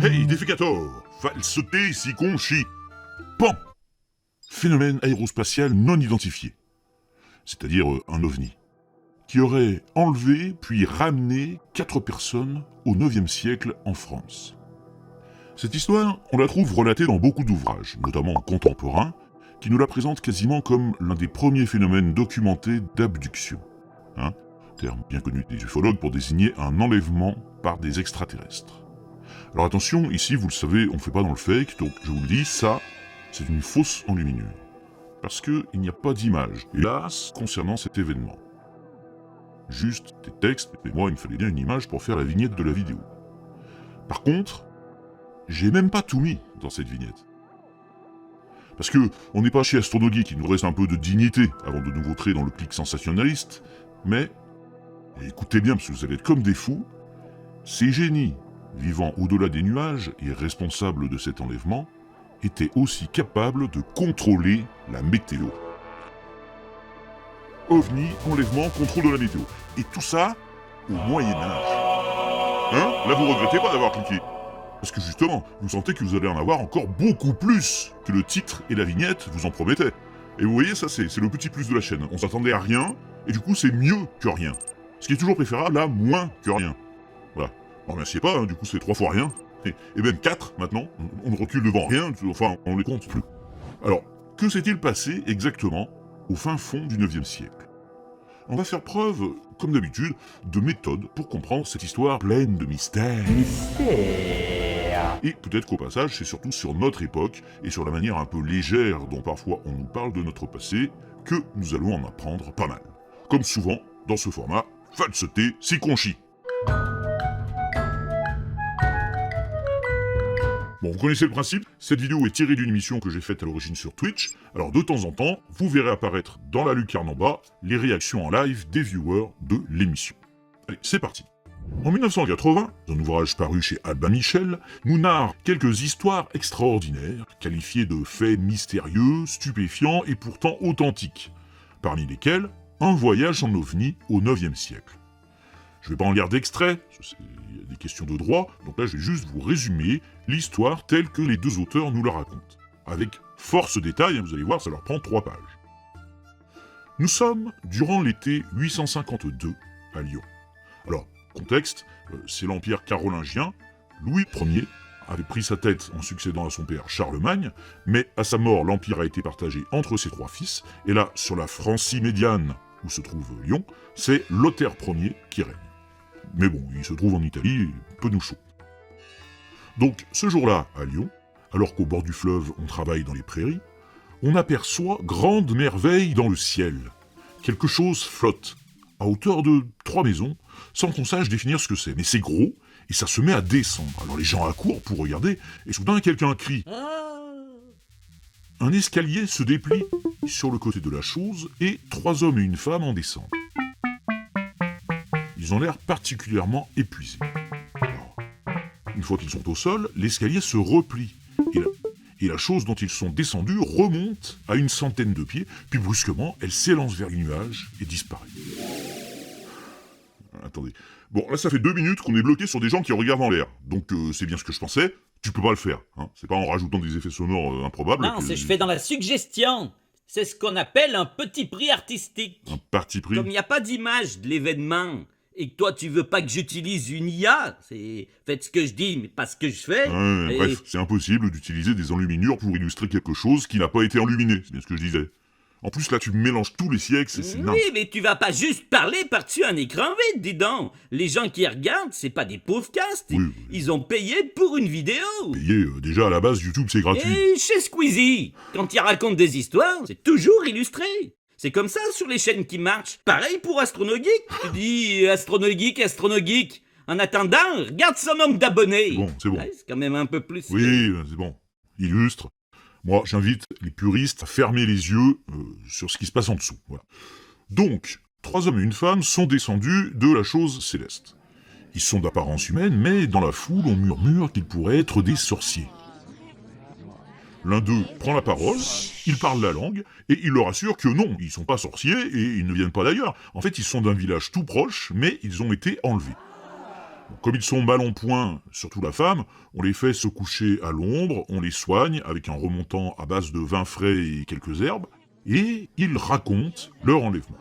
Hey, défécator, falseté si conchi. Pan. Phénomène aérospatial non identifié, c'est-à-dire un ovni, qui aurait enlevé puis ramené 4 personnes au IXe siècle en France. Cette histoire, on la trouve relatée dans beaucoup d'ouvrages, notamment contemporains, qui nous la présentent quasiment comme l'un des premiers phénomènes documentés d'abduction. Terme bien connu des ufologues pour désigner un enlèvement par des extraterrestres. Alors attention, ici, vous le savez, on ne fait pas dans le fake, donc je vous le dis, ça, c'est une fausse enluminure. Parce qu'il n'y a pas d'image, hélas, concernant cet événement. Juste des textes, et moi, il me fallait bien une image pour faire la vignette de la vidéo. Par contre, j'ai même pas tout mis dans cette vignette. Parce que, on n'est pas chez Astronogeek, il nous reste un peu de dignité avant de nous vautrer dans le clic sensationnaliste, mais, et écoutez bien parce que vous allez être comme des fous, ces génies, vivant au-delà des nuages et responsables de cet enlèvement, étaient aussi capables de contrôler la météo. OVNI, enlèvement, contrôle de la météo. Et tout ça, au Moyen-Âge. Là vous regrettez pas d'avoir cliqué. Parce que justement, vous sentez que vous allez en avoir encore beaucoup plus que le titre et la vignette vous en promettaient. Et vous voyez, ça c'est le petit plus de la chaîne. On s'attendait à rien, et du coup c'est mieux que rien. Ce qui est toujours préférable à moins que rien. Voilà. Ne remerciez pas, du coup c'est 3 fois rien. Et même 4 maintenant, on ne recule devant rien, enfin on les compte plus. Alors, que s'est-il passé exactement au fin fond du IXe siècle? On va faire preuve, comme d'habitude, de méthode pour comprendre cette histoire pleine de mystères. Et peut-être qu'au passage, c'est surtout sur notre époque et sur la manière un peu légère dont parfois on nous parle de notre passé que nous allons en apprendre pas mal. Comme souvent, dans ce format, falseté, si conchi. Bon, vous connaissez le principe, cette vidéo est tirée d'une émission que j'ai faite à l'origine sur Twitch, alors de temps en temps, vous verrez apparaître dans la lucarne en bas les réactions en live des viewers de l'émission. Allez, c'est parti. En 1980, un ouvrage paru chez Albin Michel nous narre quelques histoires extraordinaires, qualifiées de faits mystérieux, stupéfiants et pourtant authentiques, parmi lesquels un voyage en ovni au IXe siècle. Je ne vais pas en lire d'extrait, il y a des questions de droit, donc là je vais juste vous résumer l'histoire telle que les deux auteurs nous la racontent. Avec force détail, vous allez voir, ça leur prend 3 pages. Nous sommes durant l'été 852 à Lyon. Alors, contexte, c'est l'Empire carolingien. Louis Ier avait pris sa tête en succédant à son père Charlemagne, mais à sa mort, l'Empire a été partagé entre ses 3 fils, et là, sur la Francie médiane, où se trouve Lyon, c'est Lothaire Ier qui règne. Mais bon, il se trouve en Italie, peu nous chaud. Donc, ce jour-là, à Lyon, alors qu'au bord du fleuve, on travaille dans les prairies, on aperçoit grande merveille dans le ciel. Quelque chose flotte, à hauteur de 3 maisons, sans qu'on sache définir ce que c'est. Mais c'est gros, et ça se met à descendre. Alors les gens accourent pour regarder, et soudain quelqu'un crie. Un escalier se déplie sur le côté de la chose, et 3 hommes et une femme en descendent. Ils ont l'air particulièrement épuisés. Alors, une fois qu'ils sont au sol, l'escalier se replie, et la chose dont ils sont descendus remonte à une centaine de pieds, puis brusquement, elle s'élance vers les nuages et disparaît. Attendez. Bon, là ça fait 2 minutes qu'on est bloqué sur des gens qui regardent en l'air, donc c'est bien ce que je pensais, tu peux pas le faire, c'est pas en rajoutant des effets sonores improbables. Non, c'est je fais dans la suggestion. C'est ce qu'on appelle un petit prix artistique. Un parti pris. Comme il n'y a pas d'image de l'événement, et que toi tu veux pas que j'utilise une IA, c'est faites ce que je dis, mais pas ce que je fais. Ouais, bref, c'est impossible d'utiliser des enluminures pour illustrer quelque chose qui n'a pas été enluminé, c'est bien ce que je disais. En plus là tu mélanges tous les siècles, c'est Oui, mais tu vas pas juste parler par-dessus un écran vide, dis donc. Les gens qui regardent, c'est pas des pauvres castes. Oui. Ils ont payé pour une vidéo. Payé, déjà à la base YouTube c'est gratuit. Et chez Squeezie, quand il raconte des histoires, c'est toujours illustré. C'est comme ça sur les chaînes qui marchent. Pareil pour Astronogeek. Tu dis Astronogeek. En attendant, regarde son nombre d'abonnés. C'est bon. Ouais, c'est quand même un peu plus. Oui, c'est bon. Illustre. Moi, j'invite les puristes à fermer les yeux sur ce qui se passe en dessous. Voilà. Donc, 3 hommes et une femme sont descendus de la chose céleste. Ils sont d'apparence humaine, mais dans la foule, on murmure qu'ils pourraient être des sorciers. L'un d'eux prend la parole, il parle la langue, et il leur assure que non, ils sont pas sorciers, et ils ne viennent pas d'ailleurs. En fait, ils sont d'un village tout proche, mais ils ont été enlevés. Comme ils sont mal en point, surtout la femme, on les fait se coucher à l'ombre, on les soigne avec un remontant à base de vin frais et quelques herbes, et ils racontent leur enlèvement.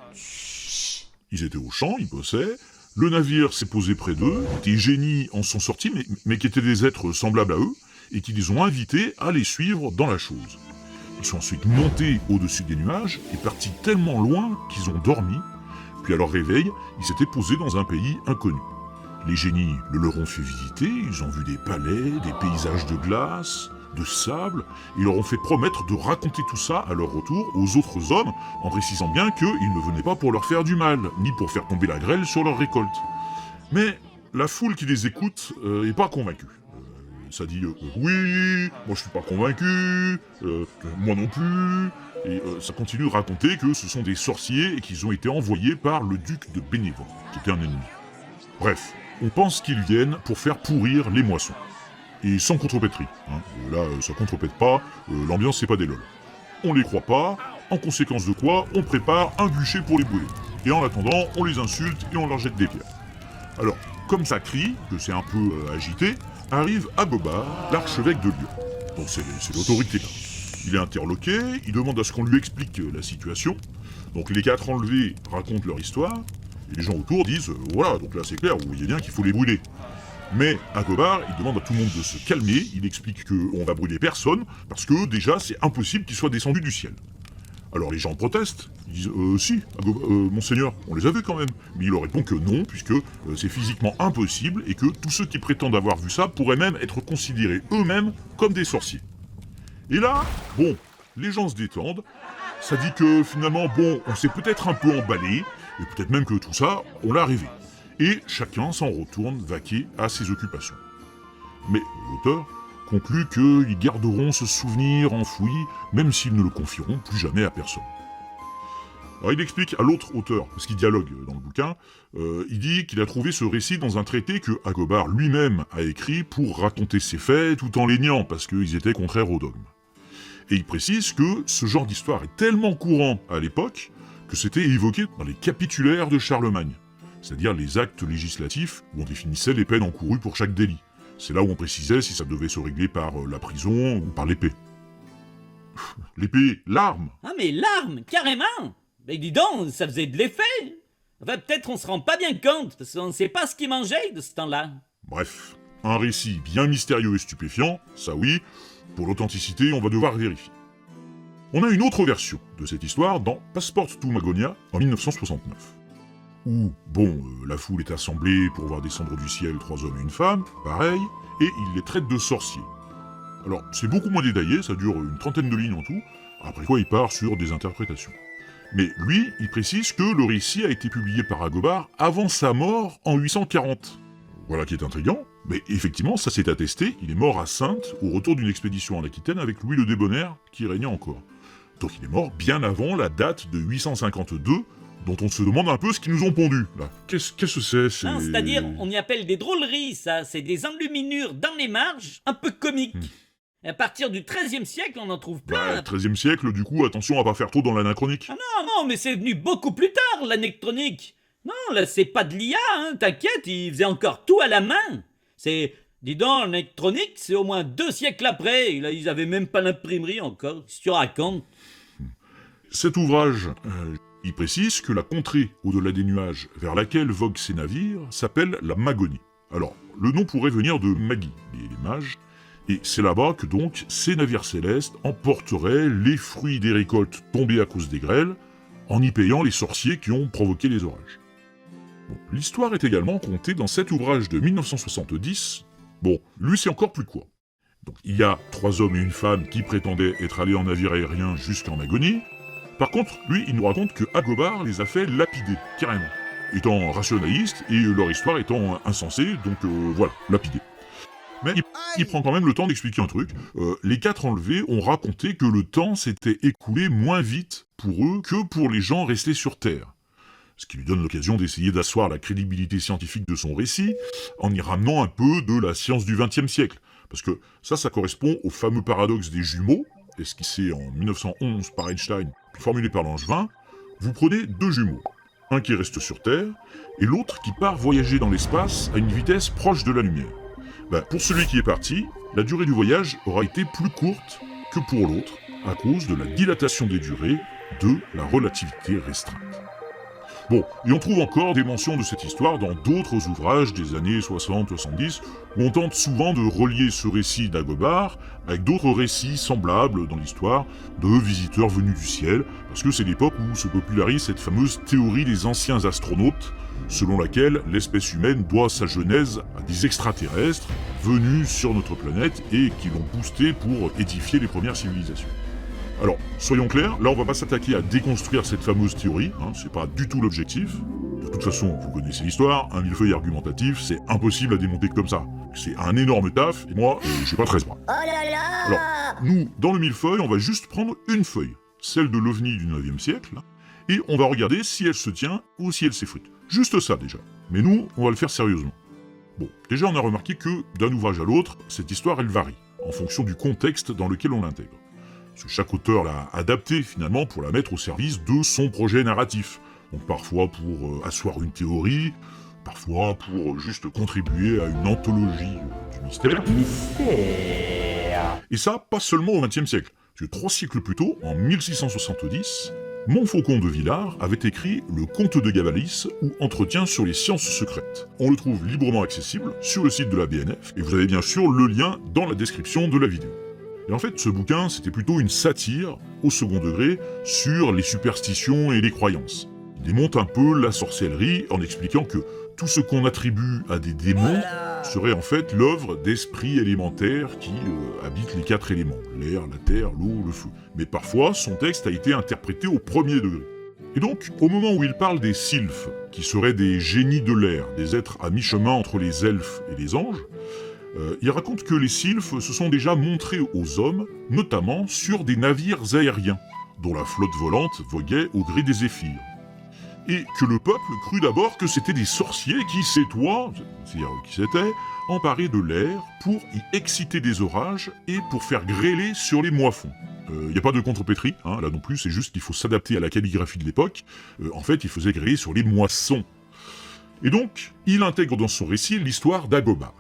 Ils étaient au champ, ils bossaient, le navire s'est posé près d'eux, des génies en sont sortis, mais qui étaient des êtres semblables à eux, et qui les ont invités à les suivre dans la chose. Ils sont ensuite montés au-dessus des nuages et partis tellement loin qu'ils ont dormi, puis à leur réveil, ils s'étaient posés dans un pays inconnu. Les génies le leur ont fait visiter, ils ont vu des palais, des paysages de glace, de sable, et ils leur ont fait promettre de raconter tout ça à leur retour aux autres hommes, en précisant bien qu'ils ne venaient pas pour leur faire du mal, ni pour faire tomber la grêle sur leur récolte. Mais la foule qui les écoute est pas convaincue. Ça dit oui, moi je suis pas convaincu, moi non plus, et ça continue de raconter que ce sont des sorciers et qu'ils ont été envoyés par le duc de Bénévent, qui était un ennemi. Bref, on pense qu'ils viennent pour faire pourrir les moissons. Et sans contrepétrie. Là, ça contrepète pas, l'ambiance c'est pas des lol. On les croit pas, en conséquence de quoi, on prépare un bûcher pour les brûler. Et en attendant, on les insulte et on leur jette des pierres. Alors, comme ça crie, que c'est un peu agité, arrive Agobard, l'archevêque de Lyon. Donc c'est l'autorité là. Il est interloqué, il demande à ce qu'on lui explique la situation. Donc les 4 enlevés racontent leur histoire, et les gens autour disent voilà, donc là c'est clair, vous voyez bien qu'il faut les brûler. Mais Agobard, il demande à tout le monde de se calmer, il explique qu'on va brûler personne, parce que déjà c'est impossible qu'ils soient descendus du ciel. Alors les gens protestent, ils disent si, monseigneur, on les a vus quand même. Mais il leur répond que non, puisque c'est physiquement impossible et que tous ceux qui prétendent avoir vu ça pourraient même être considérés eux-mêmes comme des sorciers. Et là, bon, les gens se détendent, ça dit que finalement, bon, on s'est peut-être un peu emballé, et peut-être même que tout ça, on l'a rêvé. Et chacun s'en retourne vaquer à ses occupations. Mais l'auteur conclut qu'ils garderont ce souvenir enfoui, même s'ils ne le confieront plus jamais à personne. Alors il explique à l'autre auteur, parce qu'il dialogue dans le bouquin, il dit qu'il a trouvé ce récit dans un traité que Agobard lui-même a écrit pour raconter ses faits tout en les niant, parce qu'ils étaient contraires au dogme. Et il précise que ce genre d'histoire est tellement courant à l'époque que c'était évoqué dans les capitulaires de Charlemagne, c'est-à-dire les actes législatifs où on définissait les peines encourues pour chaque délit. C'est là où on précisait si ça devait se régler par la prison ou par l'épée. L'épée, l'arme. Ah mais l'arme, carrément. Mais dis donc, ça faisait de l'effet. Enfin, peut-être on se rend pas bien compte, parce qu'on ne sait pas ce qu'ils mangeaient de ce temps-là. Bref, un récit bien mystérieux et stupéfiant, ça oui, pour l'authenticité, on va devoir vérifier. On a une autre version de cette histoire dans Passport to Magonia en 1969. Où, bon, la foule est assemblée pour voir descendre du ciel 3 hommes et une femme, pareil, et il les traite de sorciers. Alors, c'est beaucoup moins détaillé, ça dure une 30aine de lignes en tout, après quoi il part sur des interprétations. Mais lui, il précise que le récit a été publié par Agobard avant sa mort en 840. Voilà qui est intriguant, mais effectivement, ça s'est attesté, il est mort à Saintes, au retour d'une expédition en Aquitaine avec Louis le Débonnaire, qui régnait encore. Donc il est mort bien avant la date de 852, dont on se demande un peu ce qu'ils nous ont pondu, là. Qu'est-ce que c'est Non, c'est-à-dire, on y appelle des drôleries, ça. C'est des enluminures dans les marges, un peu comiques. À partir du XIIIe siècle, on en trouve plein. Bah, 13e siècle, du coup, attention à pas faire trop dans l'anachronique. Ah non, mais c'est venu beaucoup plus tard, l'anectronique. Non, là, c'est pas de l'IA, hein, t'inquiète, ils faisaient encore tout à la main. C'est... Dis donc, l'électronique, c'est au moins 2 siècles après. Là, ils avaient même pas l'imprimerie encore. Si tu racontes. Cet ouvrage, il précise que la contrée au-delà des nuages vers laquelle voguent ces navires s'appelle la Magonie. Alors, le nom pourrait venir de Magi, les mages, et c'est là-bas que donc ces navires célestes emporteraient les fruits des récoltes tombées à cause des grêles, en y payant les sorciers qui ont provoqué les orages. Bon, l'histoire est également contée dans cet ouvrage de 1970. Bon, lui c'est encore plus quoi. Donc il y a 3 hommes et une femme qui prétendaient être allés en navire aérien jusqu'en Magonie. Par contre, lui, il nous raconte que Agobard les a fait lapider, carrément. Étant rationaliste et leur histoire étant insensée, donc voilà, lapidés. Mais il prend quand même le temps d'expliquer un truc. Les 4 enlevés ont raconté que le temps s'était écoulé moins vite pour eux que pour les gens restés sur Terre. Ce qui lui donne l'occasion d'essayer d'asseoir la crédibilité scientifique de son récit, en y ramenant un peu de la science du XXe siècle. Parce que ça correspond au fameux paradoxe des jumeaux, esquissé en 1911 par Einstein, puis formulé par Langevin. Vous prenez 2 jumeaux. un qui reste sur Terre, et l'autre qui part voyager dans l'espace à une vitesse proche de la lumière. Pour celui qui est parti, la durée du voyage aura été plus courte que pour l'autre, à cause de la dilatation des durées de la relativité restreinte. Bon, et on trouve encore des mentions de cette histoire dans d'autres ouvrages des années 60-70, où on tente souvent de relier ce récit d'Agobard avec d'autres récits semblables dans l'histoire de visiteurs venus du ciel, parce que c'est l'époque où se popularise cette fameuse théorie des anciens astronautes, selon laquelle l'espèce humaine doit sa genèse à des extraterrestres venus sur notre planète et qui l'ont boosté pour édifier les premières civilisations. Alors, soyons clairs, là on va pas s'attaquer à déconstruire cette fameuse théorie, c'est pas du tout l'objectif. De toute façon, vous connaissez l'histoire, un millefeuille argumentatif, c'est impossible à démonter comme ça. C'est un énorme taf, et moi, j'ai pas 13 bras. Oh là là! Alors, nous, dans le millefeuille, on va juste prendre une feuille, celle de l'OVNI du 9e siècle, et on va regarder si elle se tient ou si elle s'effrite. Juste ça déjà. Mais nous, on va le faire sérieusement. Bon, déjà on a remarqué que, d'un ouvrage à l'autre, cette histoire elle varie, en fonction du contexte dans lequel on l'intègre. Parce que chaque auteur l'a adaptée finalement pour la mettre au service de son projet narratif. Donc parfois pour asseoir une théorie, parfois pour juste contribuer à une anthologie du mystère. Et ça, pas seulement au XXe siècle. Parce que 3 siècles plus tôt, en 1670, Montfaucon de Villars avait écrit Le Comte de Gabalis ou Entretien sur les sciences secrètes. On le trouve librement accessible sur le site de la BNF, et vous avez bien sûr le lien dans la description de la vidéo. Et en fait, ce bouquin, c'était plutôt une satire, au second degré, sur les superstitions et les croyances. Il démonte un peu la sorcellerie en expliquant que tout ce qu'on attribue à des démons serait en fait l'œuvre d'esprits élémentaires qui habitent les 4 éléments, l'air, la terre, l'eau, le feu. Mais parfois, son texte a été interprété au premier degré. Et donc, au moment où il parle des sylphes, qui seraient des génies de l'air, des êtres à mi-chemin entre les elfes et les anges, il raconte que les sylphes se sont déjà montrés aux hommes, notamment sur des navires aériens, dont la flotte volante voguait au gré des zéphyrs. Et que le peuple crut d'abord que c'était des sorciers qui s'étaient, emparés de l'air pour y exciter des orages et pour faire grêler sur les moissons. Il n'y a pas de contrepétrie, là non plus, c'est juste qu'il faut s'adapter à la calligraphie de l'époque. En fait, il faisait grêler sur les moissons. Et donc, il intègre dans son récit l'histoire d'Agobard.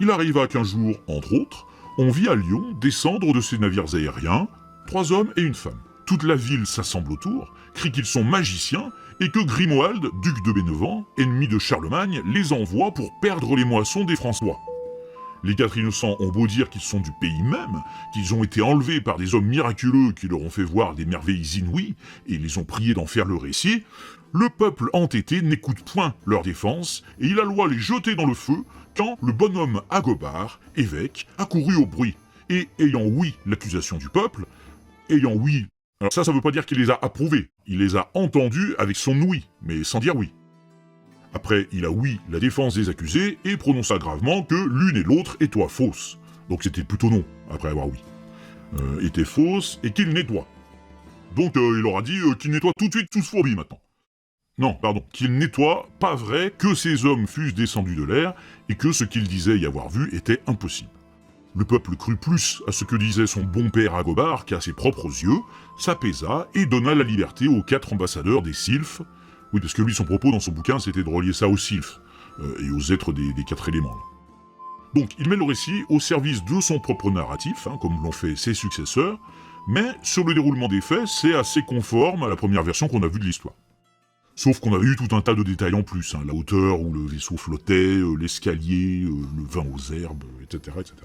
Il arriva qu'un jour, entre autres, on vit à Lyon descendre de ces navires aériens 3 hommes et une femme. Toute la ville s'assemble autour, crie qu'ils sont magiciens, et que Grimoald, duc de Bénévent, ennemi de Charlemagne, les envoie pour perdre les moissons des François. Les 4 innocents ont beau dire qu'ils sont du pays même, qu'ils ont été enlevés par des hommes miraculeux qui leur ont fait voir des merveilles inouïes, et les ont priés d'en faire le récit, le peuple entêté n'écoute point leur défense, et il alloit les jeter dans le feu, quand le bonhomme Agobard, évêque, accourut au bruit, et ayant ouï l'accusation du peuple, alors ça veut pas dire qu'il les a approuvés, il les a entendus avec son ouïe, mais sans dire oui. Après, il a ouï la défense des accusés et prononça gravement que l'une et l'autre étaient fausses. Donc c'était plutôt non, après avoir oui. Étaient fausses et qu'il nettoie. Donc il leur a dit qu'il nettoie tout de suite tous fourbi maintenant. Non, pardon, qu'il nettoie, pas vrai, que ces hommes fussent descendus de l'air et que ce qu'ils disaient y avoir vu était impossible. Le peuple crut plus à ce que disait son bon père Agobard qu'à ses propres yeux, s'apaisa et donna la liberté aux 4 ambassadeurs des sylphes. Oui, parce que lui, son propos dans son bouquin, c'était de relier ça aux sylphes et aux êtres des 4 éléments. Là. Donc, il met le récit au service de son propre narratif, comme l'ont fait ses successeurs, mais sur le déroulement des faits, c'est assez conforme à la première version qu'on a vue de l'histoire. Sauf qu'on avait eu tout un tas de détails en plus, la hauteur où le vaisseau flottait, l'escalier, le vin aux herbes, etc., etc.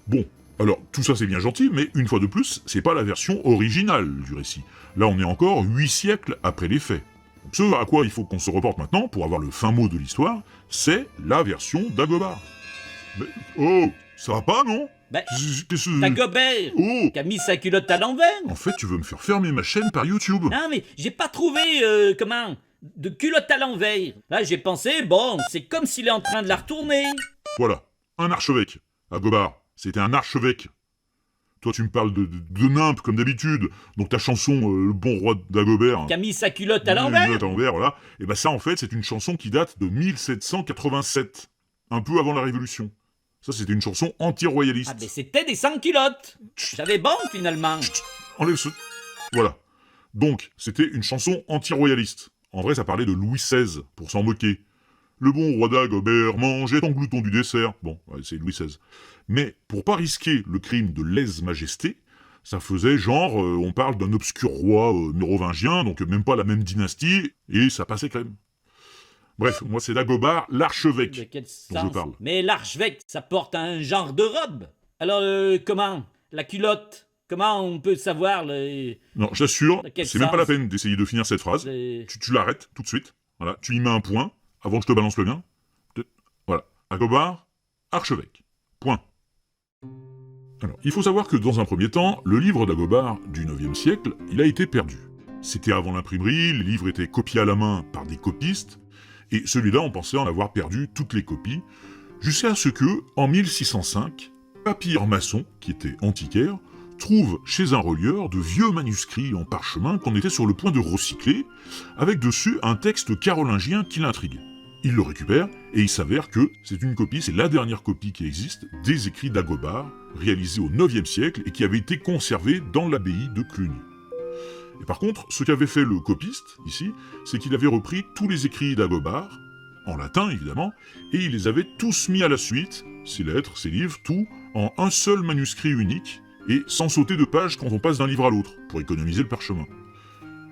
Bon, alors, tout ça c'est bien gentil, mais une fois de plus, c'est pas la version originale du récit. Là, on est encore 8 siècles après les faits. Donc, ce à quoi il faut qu'on se reporte maintenant, pour avoir le fin mot de l'histoire, c'est la version d'Agobard. Mais, oh, ça va pas, non? Dagobert Oh, qui a mis sa culotte à l'envers. en fait, tu veux me faire fermer ma chaîne par YouTube? Non mais j'ai pas trouvé, de culotte à l'envers. Là j'ai pensé, bon, c'est comme s'il est en train de la retourner. Voilà, un archevêque. Agobard, c'était un archevêque. Toi, tu me parles de nimpe, comme d'habitude. Donc ta chanson, Le bon roi d'Agobert... Qui a mis sa culotte à l'envers. Culotte à l'envers, voilà. Et ben ça, en fait, c'est une chanson qui date de 1787. Un peu avant la Révolution. Ça, c'était une chanson anti-royaliste. Ah mais c'était des sans-culottes. J'avais bon, finalement. Enlève ce... Voilà. Donc, c'était une chanson anti-royaliste. En vrai, ça parlait de Louis XVI, pour s'en moquer. Le bon roi d'Agobert mangeait en glouton du dessert. Bon, ouais, c'est Louis XVI. Mais pour pas risquer le crime de lèse-majesté, ça faisait genre, on parle d'un obscur roi mérovingien, donc même pas la même dynastie, et ça passait quand même. Bref, moi c'est Dagobard, l'archevêque, De quel dont je sens? parle. Mais l'archevêque, ça porte un genre de robe. Alors, comment? La culotte? Comment on peut savoir le... Non, j'assure, De quel c'est même pas la sens? peine d'essayer de finir cette phrase. le- Tu l'arrêtes tout de suite. Voilà, tu y mets un point, avant que je te balance le mien. Voilà, Dagobard, archevêque. Point. Alors, il faut savoir que dans un premier temps, le livre d'Agobard du IXe siècle, il a été perdu. C'était avant l'imprimerie, les livres étaient copiés à la main par des copistes, et celui-là, on pensait en avoir perdu toutes les copies, jusqu'à ce que, en 1605, Papyre Masson, qui était antiquaire, trouve chez un relieur de vieux manuscrits en parchemin qu'on était sur le point de recycler, avec dessus un texte carolingien qui l'intriguait. Il le récupère, et il s'avère que c'est une copie, c'est la dernière copie qui existe des écrits d'Agobard, réalisés au IXe siècle et qui avait été conservés dans l'abbaye de Cluny. Et par contre, ce qu'avait fait le copiste, ici, c'est qu'il avait repris tous les écrits d'Agobard, en latin évidemment, et il les avait tous mis à la suite, ses lettres, ses livres, tout, en un seul manuscrit unique, et sans sauter de page quand on passe d'un livre à l'autre, pour économiser le parchemin.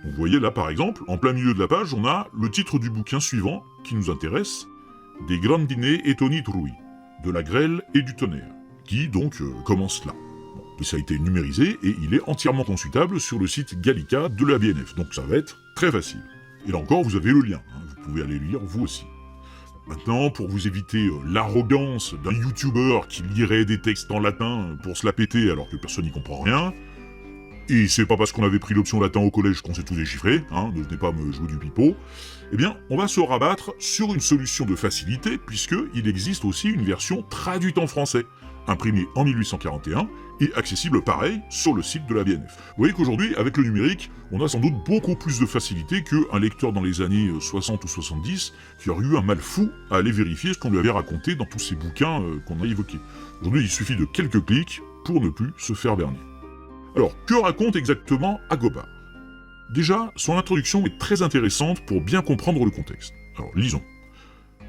Donc vous voyez là par exemple, en plein milieu de la page, on a le titre du bouquin suivant, qui nous intéresse, Des grandine et toni trui, de la grêle et du tonnerre, qui donc commence là. Bon, et ça a été numérisé, et il est entièrement consultable sur le site Gallica de la BNF, donc ça va être très facile. Et là encore, vous avez le lien, hein, vous pouvez aller lire vous aussi. Maintenant, pour vous éviter l'arrogance d'un youtubeur qui lirait des textes en latin pour se la péter alors que personne n'y comprend rien, et c'est pas parce qu'on avait pris l'option latin au collège qu'on sait tout déchiffrer, hein, ne venez pas me jouer du pipeau, eh bien, on va se rabattre sur une solution de facilité, puisqu'il existe aussi une version traduite en français, imprimée en 1841, et accessible pareil sur le site de la BNF. Vous voyez qu'aujourd'hui, avec le numérique, on a sans doute beaucoup plus de facilité qu'un lecteur dans les années 60 ou 70 qui aurait eu un mal fou à aller vérifier ce qu'on lui avait raconté dans tous ces bouquins qu'on a évoqués. Aujourd'hui, il suffit de quelques clics pour ne plus se faire berner. Alors, que raconte exactement Agobard ? Déjà, son introduction est très intéressante pour bien comprendre le contexte. Alors, lisons.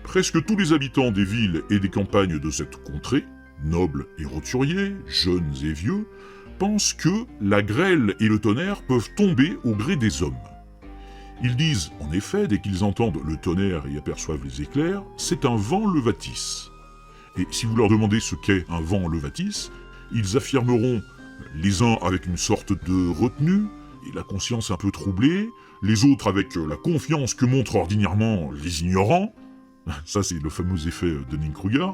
Presque tous les habitants des villes et des campagnes de cette contrée, nobles et roturiers, jeunes et vieux, pensent que la grêle et le tonnerre peuvent tomber au gré des hommes. Ils disent, en effet, dès qu'ils entendent le tonnerre et aperçoivent les éclairs, c'est un vent levatis. Et si vous leur demandez ce qu'est un vent levatis, ils affirmeront, les uns avec une sorte de retenue, et la conscience un peu troublée, les autres avec la confiance que montrent ordinairement les ignorants, ça c'est le fameux effet Dunning-Kruger,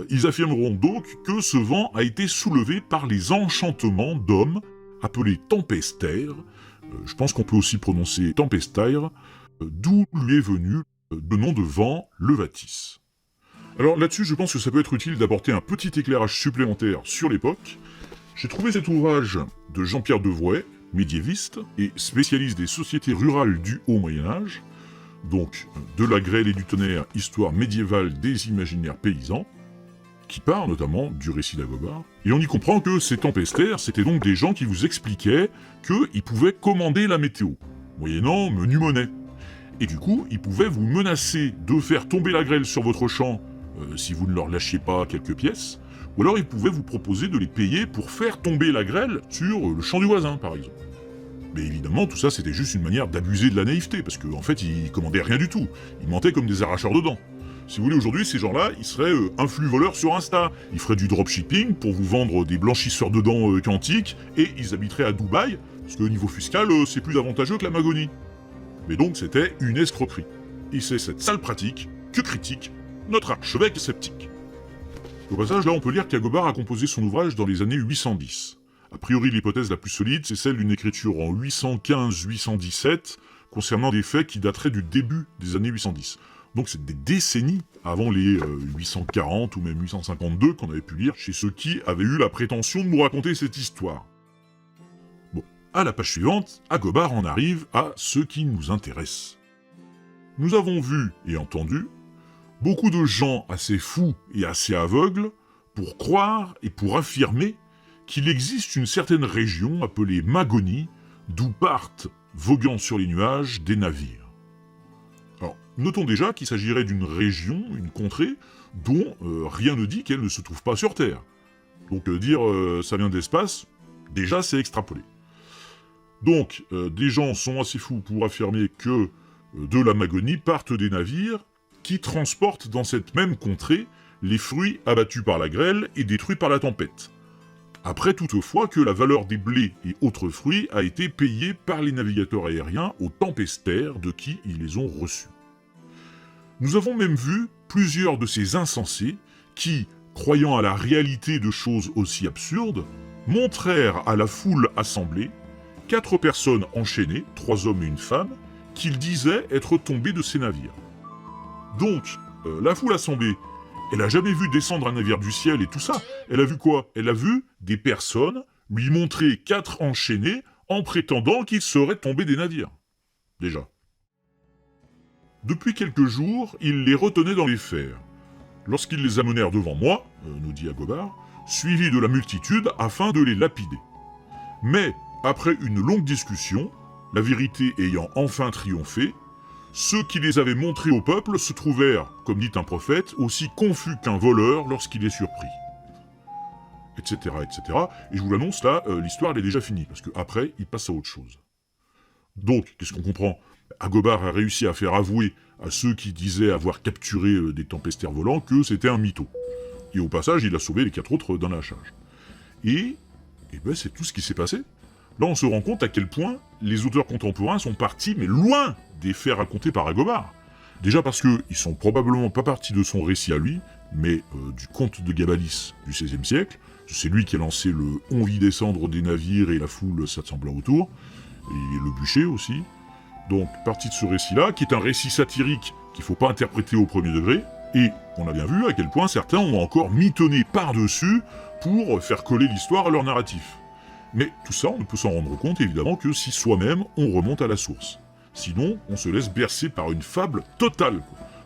ils affirmeront donc que ce vent a été soulevé par les enchantements d'hommes, appelés tempestaires, je pense qu'on peut aussi prononcer tempestaire, d'où lui est venu le nom de vent levatis. Alors là-dessus, je pense que ça peut être utile d'apporter un petit éclairage supplémentaire sur l'époque. J'ai trouvé cet ouvrage de Jean-Pierre Devrouet, médiéviste et spécialiste des sociétés rurales du Haut Moyen-Âge, donc de la grêle et du tonnerre, histoire médiévale des imaginaires paysans, qui part notamment du récit d'Agobard, et on y comprend que ces tempestaires, c'était donc des gens qui vous expliquaient qu'ils pouvaient commander la météo, moyennant menu monnaie. Et du coup, ils pouvaient vous menacer de faire tomber la grêle sur votre champ si vous ne leur lâchiez pas quelques pièces, ou alors ils pouvaient vous proposer de les payer pour faire tomber la grêle sur le champ du voisin, par exemple. Mais évidemment, tout ça, c'était juste une manière d'abuser de la naïveté, parce qu'en fait, ils commandaient rien du tout. Ils mentaient comme des arracheurs de dents. Si vous voulez, aujourd'hui, ces gens-là, ils seraient influx-voleurs sur Insta. Ils feraient du dropshipping pour vous vendre des blanchisseurs de dents quantiques, et ils habiteraient à Dubaï, parce que au niveau fiscal, c'est plus avantageux que la Magonie. Mais donc, c'était une escroquerie. Et c'est cette sale pratique que critique notre archevêque sceptique. Au passage, là, on peut lire qu'Agobard a composé son ouvrage dans les années 810. A priori, l'hypothèse la plus solide, c'est celle d'une écriture en 815-817, concernant des faits qui dateraient du début des années 810. Donc c'est des décennies avant les 840 ou même 852 qu'on avait pu lire chez ceux qui avaient eu la prétention de nous raconter cette histoire. Bon, à la page suivante, Agobard en arrive à ce qui nous intéresse. Nous avons vu et entendu beaucoup de gens assez fous et assez aveugles pour croire et pour affirmer qu'il existe une certaine région appelée Magonie, d'où partent, voguant sur les nuages, des navires. Notons déjà qu'il s'agirait d'une région, une contrée, dont rien ne dit qu'elle ne se trouve pas sur Terre. Donc dire ça vient d'espace, déjà c'est extrapolé. Donc des gens sont assez fous pour affirmer que de la Magonie partent des navires qui transportent dans cette même contrée les fruits abattus par la grêle et détruits par la tempête. Après toutefois que la valeur des blés et autres fruits a été payée par les navigateurs aériens aux tempestaires de qui ils les ont reçus. Nous avons même vu plusieurs de ces insensés qui, croyant à la réalité de choses aussi absurdes, montrèrent à la foule assemblée 4 personnes enchaînées, 3 hommes et une femme, qu'ils disaient être tombées de ces navires. Donc, la foule assemblée, elle a jamais vu descendre un navire du ciel et tout ça. Elle a vu quoi? Elle a vu des personnes lui montrer 4 enchaînés en prétendant qu'ils seraient tombés des navires. Déjà. Depuis quelques jours, ils les retenaient dans les fers. Lorsqu'ils les amenèrent devant moi, nous dit Agobard, suivis de la multitude afin de les lapider. Mais, après une longue discussion, la vérité ayant enfin triomphé, ceux qui les avaient montrés au peuple se trouvèrent, comme dit un prophète, aussi confus qu'un voleur lorsqu'il est surpris. Etc., etc. Et je vous l'annonce là, l'histoire elle est déjà finie, parce qu'après, il passe à autre chose. Donc, qu'est-ce qu'on comprend? Agobard a réussi à faire avouer à ceux qui disaient avoir capturé des tempestaires volants que c'était un mytho. Et au passage, il a sauvé les 4 autres dans la charge. Et ben, c'est tout ce qui s'est passé. Là, on se rend compte à quel point les auteurs contemporains sont partis, mais loin des faits racontés par Agobard. Déjà parce qu'ils sont probablement pas partis de son récit à lui, mais du conte de Gabalis du XVIe siècle. C'est lui qui a lancé le « on vit descendre des navires et la foule s'assembla autour », et le bûcher aussi. Donc, parti de ce récit-là, qui est un récit satirique qu'il faut pas interpréter au premier degré, et on a bien vu à quel point certains ont encore mitonné par-dessus pour faire coller l'histoire à leur narratif. Mais tout ça, on ne peut s'en rendre compte évidemment que si soi-même on remonte à la source. Sinon, on se laisse bercer par une fable totale.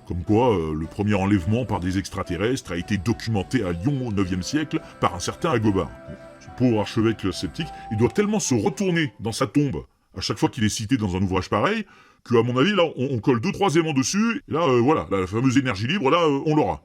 Comme quoi, le premier enlèvement par des extraterrestres a été documenté à Lyon au IXe siècle par un certain Agobard. Ce pauvre archevêque sceptique, il doit tellement se retourner dans sa tombe à chaque fois qu'il est cité dans un ouvrage pareil, qu'à mon avis, là, on colle 2-3 aimants dessus, et là, voilà, la fameuse énergie libre, là, on l'aura.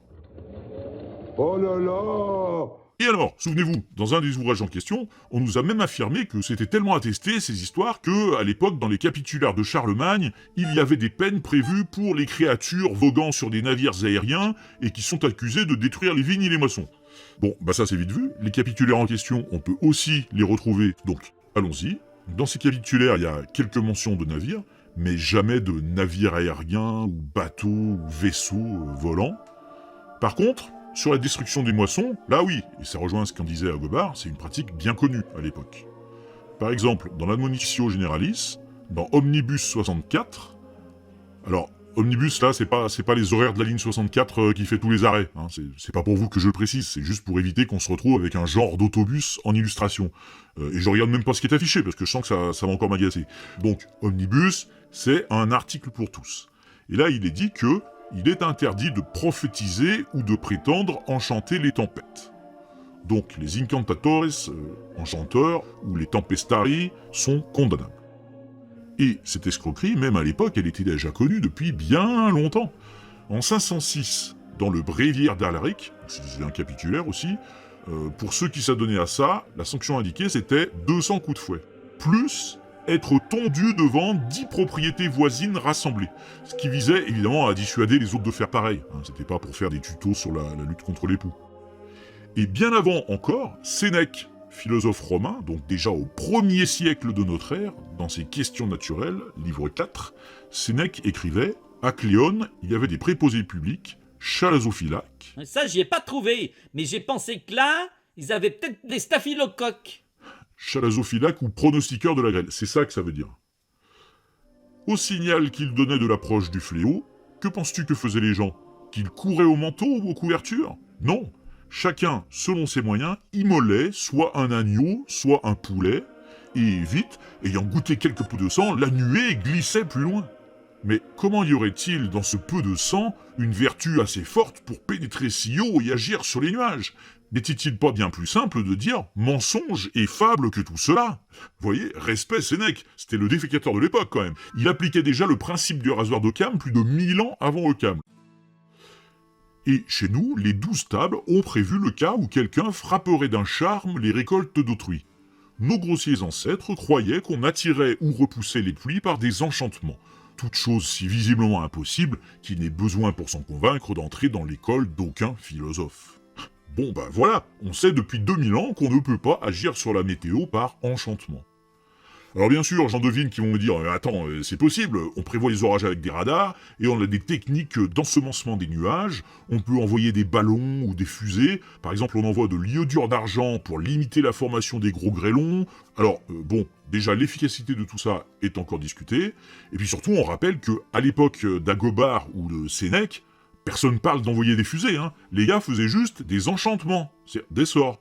Oh là là! Et alors, souvenez-vous, dans un des ouvrages en question, on nous a même affirmé que c'était tellement attesté, ces histoires, que, à l'époque, dans les capitulaires de Charlemagne, il y avait des peines prévues pour les créatures voguant sur des navires aériens et qui sont accusées de détruire les vignes et les moissons. Bon, bah ça c'est vite vu, les capitulaires en question, on peut aussi les retrouver, donc allons-y. Dans ces capitulaires, il y a quelques mentions de navires, mais jamais de navires aériens, ou bateaux, ou vaisseaux volants. Par contre, sur la destruction des moissons, là oui, et ça rejoint ce qu'en disait Agobard, c'est une pratique bien connue à l'époque. Par exemple, dans l'Admonitio Generalis, dans Omnibus 64, alors, Omnibus, là, c'est pas les horaires de la ligne 64 qui fait tous les arrêts, hein, c'est pas pour vous que je le précise, c'est juste pour éviter qu'on se retrouve avec un genre d'autobus en illustration. Et je regarde même pas ce qui est affiché, parce que je sens que ça va encore m'agacer. Donc, Omnibus, c'est un article pour tous. Et là, il est dit que il est interdit de prophétiser ou de prétendre enchanter les tempêtes. Donc, les incantatores, enchanteurs, ou les tempestari, sont condamnables. Et cette escroquerie, même à l'époque, elle était déjà connue depuis bien longtemps. En 506, dans le Bréviaire d'Alaric, c'est un capitulaire aussi, pour ceux qui s'adonnaient à ça, la sanction indiquée c'était 200 coups de fouet. Plus être tondu devant 10 propriétés voisines rassemblées. Ce qui visait évidemment à dissuader les autres de faire pareil. C'était pas pour faire des tutos sur la lutte contre les poux. Et bien avant encore, Sénèque, philosophe romain, donc déjà au 1er siècle de notre ère, dans ses Questions naturelles, livre 4, Sénèque écrivait « À Cléone, il y avait des préposés publics, Chalazophylaques. » Ça, j'y ai pas trouvé, mais j'ai pensé que là, ils avaient peut-être des staphylocoques. Chalazophylaques ou pronostiqueurs de la grêle, c'est ça que ça veut dire. Au signal qu'ils donnaient de l'approche du fléau, que penses-tu que faisaient les gens? Qu'ils couraient au manteau ou aux couvertures? Non. Chacun, selon ses moyens, immolait soit un agneau, soit un poulet, et vite, ayant goûté quelques poux de sang, la nuée glissait plus loin. Mais comment y aurait-il dans ce peu de sang une vertu assez forte pour pénétrer si haut et agir sur les nuages? N'était-il pas bien plus simple de dire mensonge et fable que tout cela? Vous voyez, respect Sénèque, c'était le défécateur de l'époque quand même. Il appliquait déjà le principe du rasoir d'Occam plus de 1000 ans avant Occam. Et chez nous, les 12 tables ont prévu le cas où quelqu'un frapperait d'un charme les récoltes d'autrui. Nos grossiers ancêtres croyaient qu'on attirait ou repoussait les pluies par des enchantements. Toute chose si visiblement impossible qu'il n'ait besoin pour s'en convaincre d'entrer dans l'école d'aucun philosophe. Bon ben voilà, on sait depuis 2000 ans qu'on ne peut pas agir sur la météo par enchantement. Alors bien sûr, j'en devine qui vont me dire « Attends, c'est possible, on prévoit les orages avec des radars, et on a des techniques d'ensemencement des nuages, on peut envoyer des ballons ou des fusées, par exemple on envoie de l'iodure d'argent pour limiter la formation des gros grêlons. » Alors bon, déjà l'efficacité de tout ça est encore discutée, et puis surtout on rappelle que à l'époque d'Agobard ou de Sénèque, personne parle d'envoyer des fusées, hein. Les gars faisaient juste des enchantements, c'est des sorts.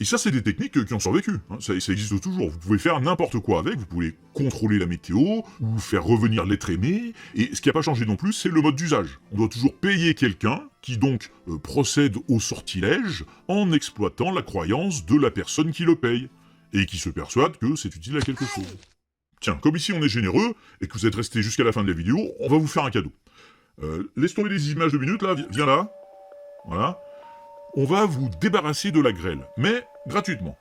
Et ça, c'est des techniques qui ont survécu, hein. Ça existe toujours. Vous pouvez faire n'importe quoi avec, vous pouvez contrôler la météo, ou faire revenir l'être aimé, et ce qui n'a pas changé non plus, c'est le mode d'usage. On doit toujours payer quelqu'un, qui donc procède au sortilège, en exploitant la croyance de la personne qui le paye, et qui se persuade que c'est utile à quelque chose. Tiens, comme ici on est généreux, et que vous êtes resté jusqu'à la fin de la vidéo, on va vous faire un cadeau. Laisse tomber les images de minutes, là, viens là. Voilà. On va vous débarrasser de la grêle, mais gratuitement.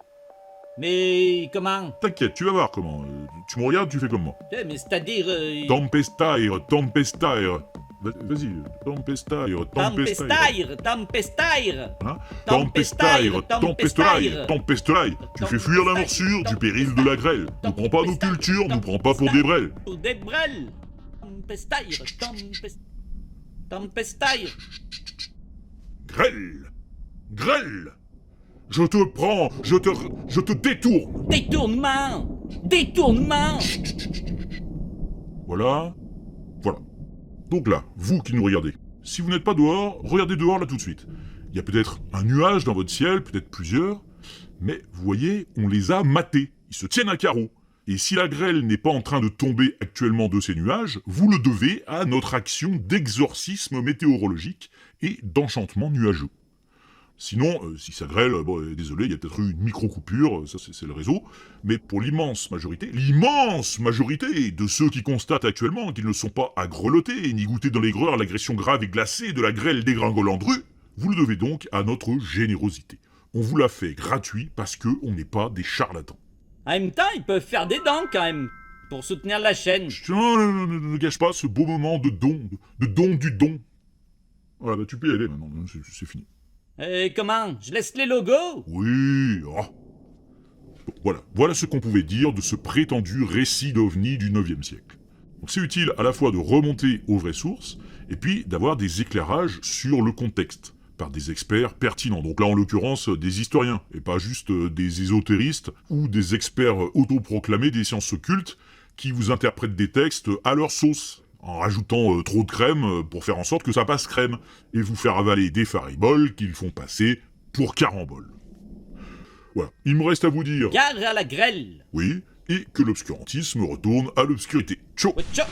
Mais comment? T'inquiète, tu vas voir comment. Tu me regardes, tu fais comme moi. Mais c'est-à-dire... Tempestaire, tempestaire. Vas-y, tempestaire, tempestaire. Tempestaire. Hein? Tempestaire, tempestaire, tempestaire. Tu fais fuir la morsure du péril de la grêle. Ne prends pas nos cultures, nous prends pas pour des brels. Pour des brels. Tempestaire. Grêle! Grêle! Je te prends, je te détourne! Détournement. Voilà. Donc là, vous qui nous regardez, si vous n'êtes pas dehors, regardez dehors là tout de suite. Il y a peut-être un nuage dans votre ciel, peut-être plusieurs, mais vous voyez, on les a matés, ils se tiennent à carreau. Et si la grêle n'est pas en train de tomber actuellement de ces nuages, vous le devez à notre action d'exorcisme météorologique et d'enchantement nuageux. Sinon, si ça grêle, désolé, il y a peut-être eu une micro-coupure, ça c'est le réseau, mais pour l'immense majorité de ceux qui constatent actuellement qu'ils ne sont pas à grelotter ni goûter dans l'aigreur l'agression grave et glacée de la grêle dégringolante rue, vous le devez donc à notre générosité. On vous l'a fait gratuit parce que on n'est pas des charlatans. En même temps, ils peuvent faire des dons quand même, pour soutenir la chaîne. Ne gâche pas ce beau moment de don du don. Voilà, bah tu peux y aller maintenant, c'est fini. Comment? Je laisse les logos? Oui, Bon, voilà ce qu'on pouvait dire de ce prétendu récit d'OVNI du 9e siècle. Donc c'est utile à la fois de remonter aux vraies sources, et puis d'avoir des éclairages sur le contexte, par des experts pertinents. Donc là, en l'occurrence, des historiens, et pas juste des ésotéristes ou des experts autoproclamés des sciences occultes qui vous interprètent des textes à leur sauce, en rajoutant trop de crème pour faire en sorte que ça passe crème, et vous faire avaler des fariboles qu'ils font passer pour caramboles. Voilà, il me reste à vous dire... Gare à la grêle. Oui, et que l'obscurantisme retourne à l'obscurité. Ciao. Ciao.